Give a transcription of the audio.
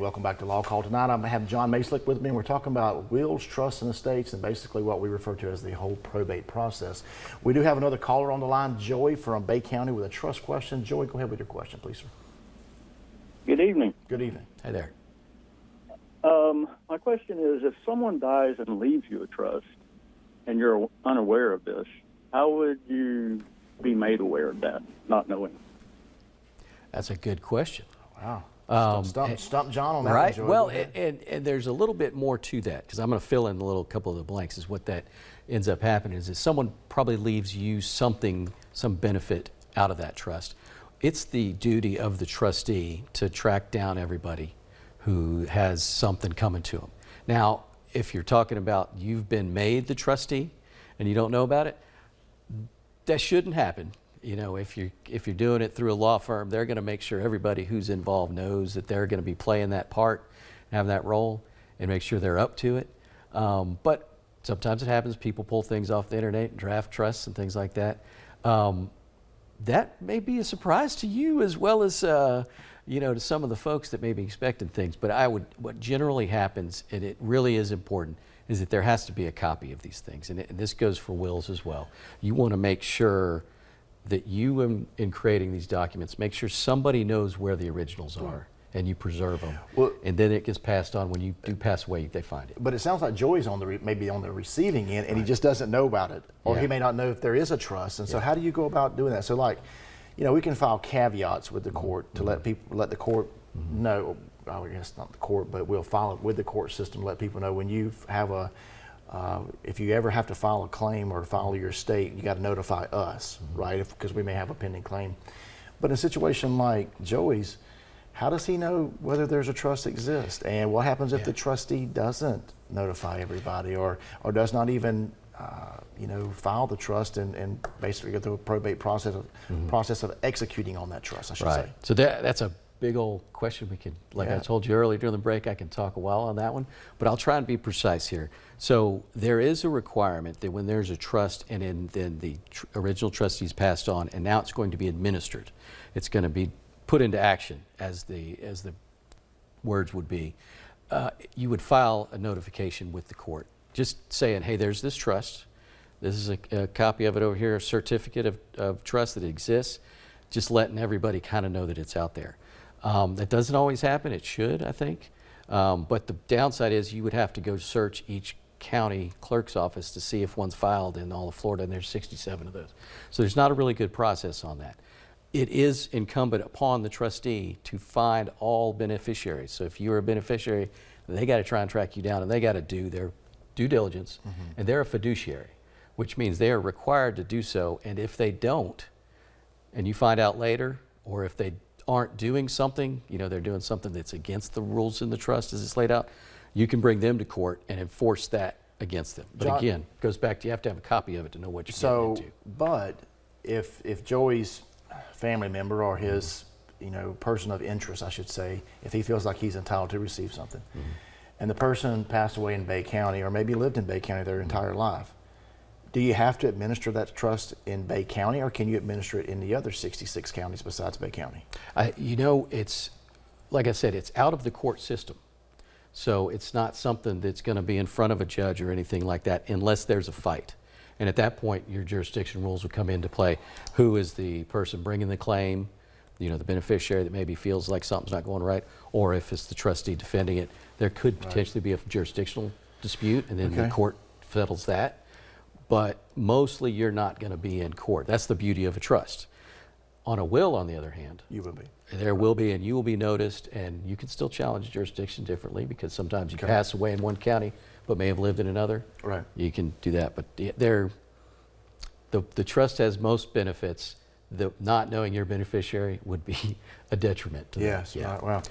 Welcome back to Law Call. Tonight I have John Maslick with me, and we're talking about wills, trusts, and estates, and basically what we refer to as the whole probate process. We do have another caller on the line, Joey from Bay County, with a trust question. Joey, go ahead with your question, please, sir. Good evening. Good evening. Hi there. My question is, if someone dies and leaves you a trust, and you're unaware of this, how would you be made aware of that, not knowing? That's a good question. Wow. Stump John on that right? one, Joey. Well, and there's a little bit more to that, because I'm going to fill in a little couple of the blanks. Is what that ends up happening is someone probably leaves you something, some benefit out of that trust. It's the duty of the trustee to track down everybody who has something coming to them. Now, if you're talking about you've been made the trustee and you don't know about it, that shouldn't happen. You know, if you're doing it through a law firm, they're going to make sure everybody who's involved knows that they're going to be playing that part, have that role, and make sure they're up to it. But sometimes it happens. People pull things off the internet and draft trusts and things like that. That may be a surprise to you as well as you know, to some of the folks that may be expecting things. But what generally happens, and it really is important, is that there has to be a copy of these things, and this goes for wills as well. You want to make sure that you, in creating these documents, make sure somebody knows where the originals are, and you preserve them. Well, and then it gets passed on. When you do pass away, they find it. But it sounds like Joey's on the maybe on the receiving end, and he just doesn't know about it, or he may not know if there is a trust. And so, how do you go about doing that? So, like, you know, we can file caveats with the court to let the court know. I guess not the court, but we'll file it with the court system. Let people know when you have a. If you ever have to file a claim or file your estate, you got to notify us, right? Because we may have a pending claim. But in a situation like Joey's, how does he know whether there's a trust exists? And what happens if the trustee doesn't notify everybody, or does not even, you know, file the trust and basically go through a probate process of executing on that trust, I should say. So that's a big old question. We could, like I told you earlier during the break, I can talk a while on that one, but I'll try and be precise here. So there is a requirement that when there's a trust and then the original trustee's passed on, and now it's going to be administered, it's going to be put into action, as the words would be, you would file a notification with the court, just saying, hey, there's this trust. This is a copy of it over here, a certificate of trust that exists, just letting everybody kind of know that it's out there. That doesn't always happen. It should, I think. But the downside is you would have to go search each county clerk's office to see if one's filed in all of Florida, and there's 67 of those. So there's not a really good process on that. It is incumbent upon the trustee to find all beneficiaries. So if you're a beneficiary, they got to try and track you down, and they got to do their due diligence, and they're a fiduciary, which means they are required to do so. And if they don't, and you find out later, or if they aren't doing something, you know, they're doing something that's against the rules in the trust as it's laid out, you can bring them to court and enforce that against them. But John, again, it goes back to you have to have a copy of it to know what you're getting into. But if Joey's family member or his, you know, person of interest, I should say, if he feels like he's entitled to receive something, and the person passed away in Bay County, or maybe lived in Bay County their entire life, do you have to administer that trust in Bay County, or can you administer it in the other 66 counties besides Bay County? You know, it's, like I said, it's out of the court system. So it's not something that's going to be in front of a judge or anything like that unless there's a fight. And at that point, your jurisdiction rules would come into play. Who is the person bringing the claim? You know, the beneficiary that maybe feels like something's not going right, or if it's the trustee defending it, there could potentially be a jurisdictional dispute, and then the court settles that. But mostly you're not going to be in court. That's the beauty of a trust. On a will, on the other hand, you will be. There will be, and you will be noticed, and you can still challenge jurisdiction differently, because sometimes you pass away in one county but may have lived in another. Right. You can do that, but the trust has most benefits. Not knowing your beneficiary would be a detriment to them. Yes. Right. Wow.